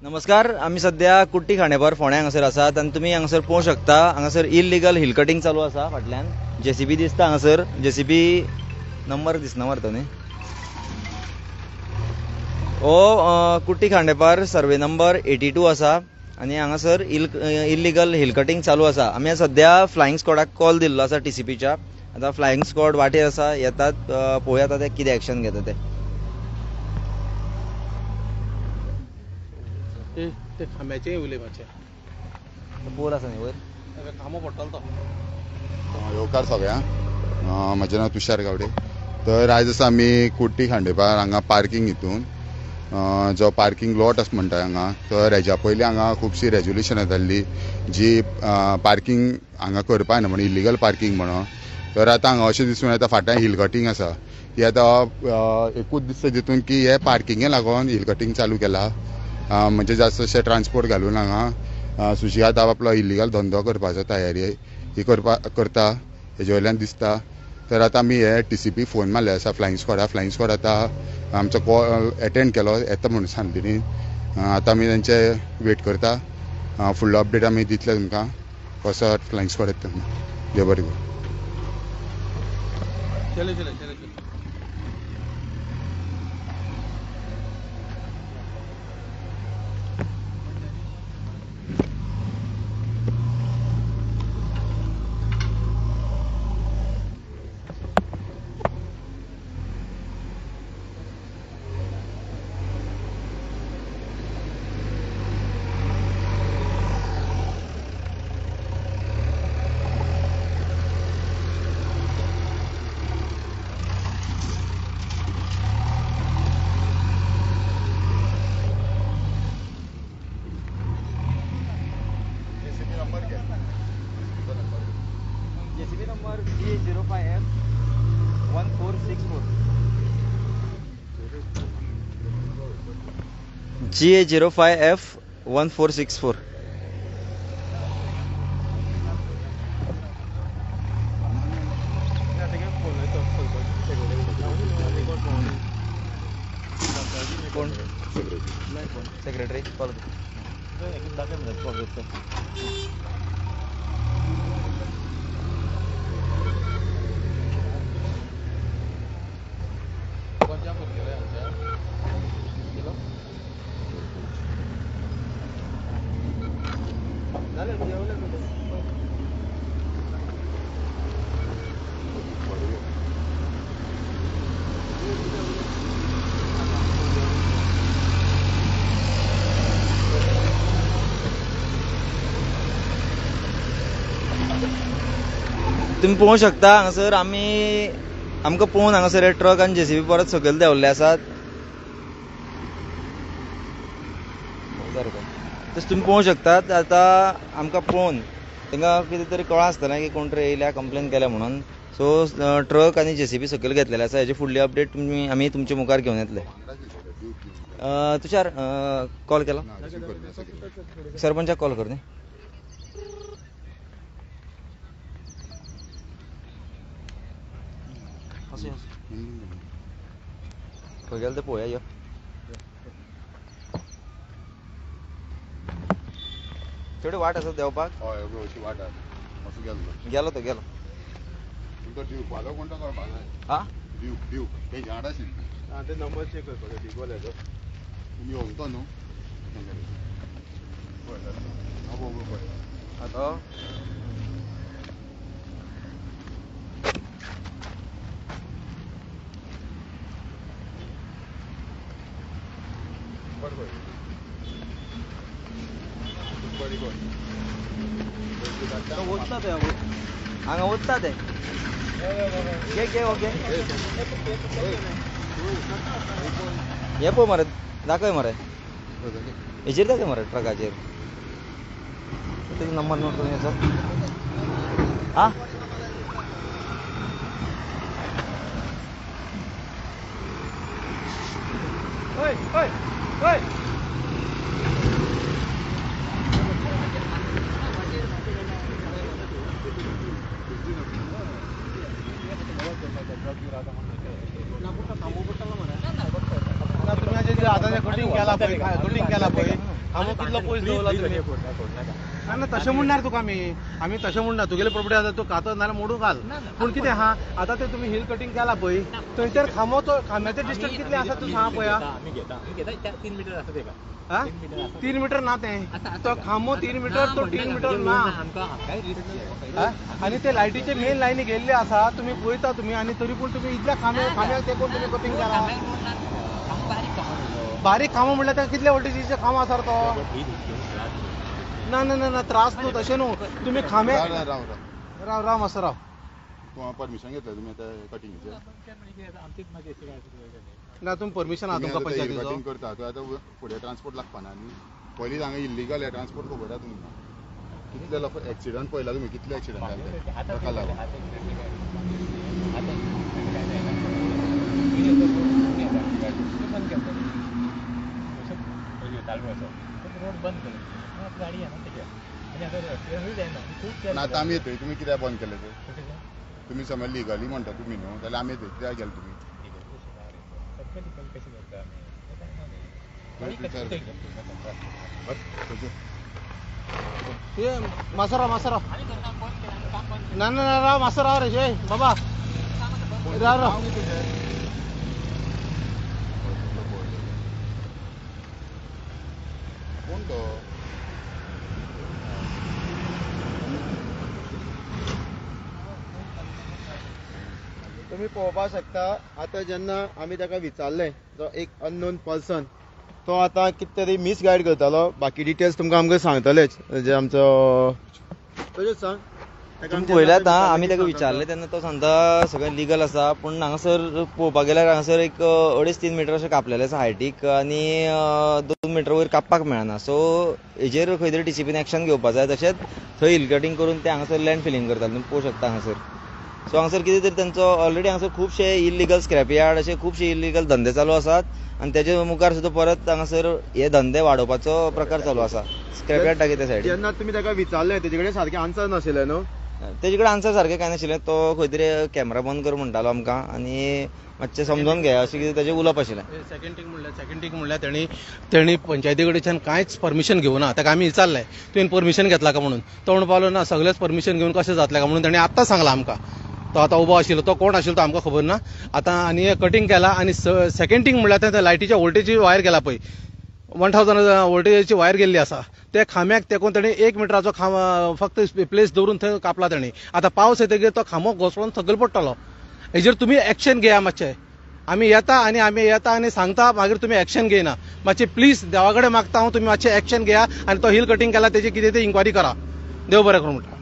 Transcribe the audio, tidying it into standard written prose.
नमस्कार, आम्ही सध्या कुट्टी खांडेपार फोंड्या हांगासर आसात आनी तुमी हांगासर पळोवंक शकता. हांगासर इल्लिगल हिल कटिंग चालू आसा. फाटल्यान JCB दिसता. हांगासर JCB नंबर दिसना मरे तो न्ही. हो कुट्टी खांडेपार सर्वे नंबर 82 आसा आनी हांगासर इल्लिगल हिल कटिंग चालू आसा. आमी सध्या फ्लायंग स्क्वॉडाक कॉल दिल्लो आसा TCPच्या. आतां फ्लायंग स्क्वॉड वाटेर आसा, येतात, पळोवया ते कितें एक्शन घेता ते. ते खांब्याचे उलय मातशे बोल आसा न्ही वयर कामो पडटलो तो. येवकार सगळ्यांक. म्हजें नांव तुषार गावडे. तर आयज आसा आमी कुट्टी खांडेपार हांगा पार्किंग हितून जो पार्किंग लॉट आसा म्हणटा हांगा, तर हेज्या पयलीं हांगा खुबशीं रेजोल्युशनां जाल्ली जी पार्किंग हांगा करपा न्हय म्हणून, इल्लिगल पार्किंग म्हणून. तर आतां हांगा अशें दिसून येता फाटल्यान हिल कटींग आसा. ही आतां एकूच दिसता जितून की हे पार्किंगे लागून हिल कटींग चालू केला. म्हणजे जास्त अशें ट्रान्सपोर्ट घालून हांगा सुशेगाद आपलो इल्लिगल धंदो करपाचो तयारी ही करता हेजे वयल्यान दिसता. तर आतां आमी हे TCP फोन मारले आसा फ्लायंग स्क्वॉड आतां आमचो कॉल एटेंड केलो, येता म्हणून सांगली. आतां आमी तेंचे वेट करता. फुडलो अपडेट आमी दितले तुमकां कसो फ्लायंग स्क्वॉड येता तेन्ना. देव बरें करूं. JCB number GA05F 1464. GA05F 1464. कोण सेक्रेटरी कॉल तुम्ही पळोवंक शकता. हांगासर आमकां पळोवन हांगासर ट्रक आनी JCB परत सकयल देंवल्ले आसात. तशें तुमी पळोवंक शकतात. आतां आमकां पळोवन तांकां कितें तरी कळ्ळां आसतना की कोण तरी येयल्या कंप्लेन केल्या म्हणून. सो ट्रक आनी JCB सकयल घेतलेले आसा. हेजी फुडली अपडेट आमी तुमचे मुखार घेवन येतले. तुषार कॉल केला, सरपंचाक कॉल कर न्ही. खंय गेलो ते पळोवया. यो थोडी वाट आसा देंवपाक. हय वाट आसा. असो गेलो तो गेलो. तुमचो ड्यूक वालो कोणतो कळपाक जाय. ड्यूक ते झाड आशिल्ली. ते नंबर चेक करपाचो डिगोल्याचो. तुमी येवंतो न्हू. आतां वचता ते हांगा वचता ते घे ओके. हे पळय मरे, दाखय मरे, हेचेर दाखय मरे, ट्रकाचेर नंबर नोट करून याचा. हा कितें आतां तें कटींग केला पळय खांबो कितलो पयस दवरला तुमी ना तशें म्हणणार तुका आमी तशें म्हणना तुगेले प्रॉपर्टी आतां तूं कातर नाल्यार मोडून घाल पूण कितें आहा आतां तें तुमी हिल कटींग केला पळय थंयसर खांब्याचें डिस्टन्स कितलें आसा तूं सांग पळया 3 मीटर आसा तेका 3 मीटर ना तें तो खांबो 3 मीटर तो 3 मीटर ना आनी ते लायटीचे मेन लायनी गेल्ले आसा तुमी पळयता तुमी आनी तरी पूण तुमी इतल्या खांब्याक तेकून तुमी कटींग केला बारीक खांबो म्हणल्यार तेका कितले वोल्टेजीचे खांबो आसा तो ना ना ना ना त्रास न्हू तशें न्हू तुमी खांबे राव मातसो राव परमिशन घेतलं तुम्ही आता कटिंगचे ना तुमी परमिशन आहा तुमकां पंचायतीचो कटिंग करता तो आता फुडें ट्रान्सपोर्ट लागपा ना न्ही पयलीं हांगा इल्लीगल हे ट्रान्सपोर्ट खबर आहा तुमकां कितले एक्सिडंट पळयला तुमी कितले एक्सिडंट जाले ताका लागून आता आमी येतोय तुमी कित्याक बंद केले ते तुमी समज लिगली म्हणटा तुमी न्हू जाल्यार आमी येतोय कित्याक गेले तुमी मातसो राव ना ना ना राव मातसो राव रे बाबा राव कोण तो तुम्ही पळोवपाक शकता आतां जेन्ना आमी ताका विचारलें जो एक अननोन पर्सन तो आतां कितें तरी मिसगायड करतालो बाकी डिटेल्स तुमकां आमकां सांगतलेच जे आमचो तशेंच सांग तुम्ही पळयल्यात आमी ताका विचारले तेन्ना तो सांगता सगळें लिगल आसा पूण हांगासर पळोवपाक गेल्यार हांगासर एक 2.5-3 मीटर अशें कापलेलें आसा हायटीक आनी 2 मीटर वयर कापपाक मेळना सो हेजेर खंय तरी TCPन एक्शन घेवपाक जाय तशेंच थंय हिल कटींग करून ते हांगासर लँड फिलिंग करतात तुमी पळोवंक शकता हांगासर सो हांगासर कितें तरी तांचो ऑलरेडी हांगासर खुबशे इल्लीगल स्क्रॅप यार्ड अशे खुबशे इल्लीगल धंदे चालू आसात आनी तेजे मुखार सुद्दां परत हांगासर हे धंदे वाडोवपाचो प्रकार चालू आसा स्क्रॅप यार्ड दाखयता सायडीन जेन्ना तुमी ताका विचारलें तेजे कडेन सारकें आन्सर नाशिल्लें न्हू तेजे कडेन आन्सर सारकें कांय नाशिल्लें तो खंय तरी कॅमेरा बंद कर म्हणटालो आमकां आनी मातशें समजून घे अशें कितें तेजें उलोवप आशिल्लें सेकंड थींग म्हणल्यार तेणी पंचायती कडच्यान कांयच परमिशन घेवना ताका आमी विचारलें तुवें परमिशन घेतला का म्हणून तो म्हणून पावलो ना सगळेंच परमिशन घेवन कशें जातलें का म्हणून ताणें आत्तां सांगलां आमकां तो आतां उबो आशिल्लो तो कोण आशिल्लो तो आमकां खबर ना आतां आनी कटींग केला आनी सेकंड थींग म्हणल्यार ते लायटीच्या वोल्टेजी वायर गेला पळय 1000 वोल्टेजीची वायर गेल्ली आसा ते खांब्याक तेकून ताणें 1 मिटराचो फक्त प्लेस दवरून थंय कापला ताणें आतां पावस येतकीर तो खांबो घसरून सकयल पडटलो हेजेर तुमी एक्शन घेया मातशें आमी येता आनी सांगता मागीर तुमी एक्शन घेयना मातशें प्लीज देवा कडेन मागता हांव तुमी मातशें एक्शन घेया आनी तो हिल कटींग केला तेजी कितें ती इन्क्वायरी करा देव बरें करूं म्हणटा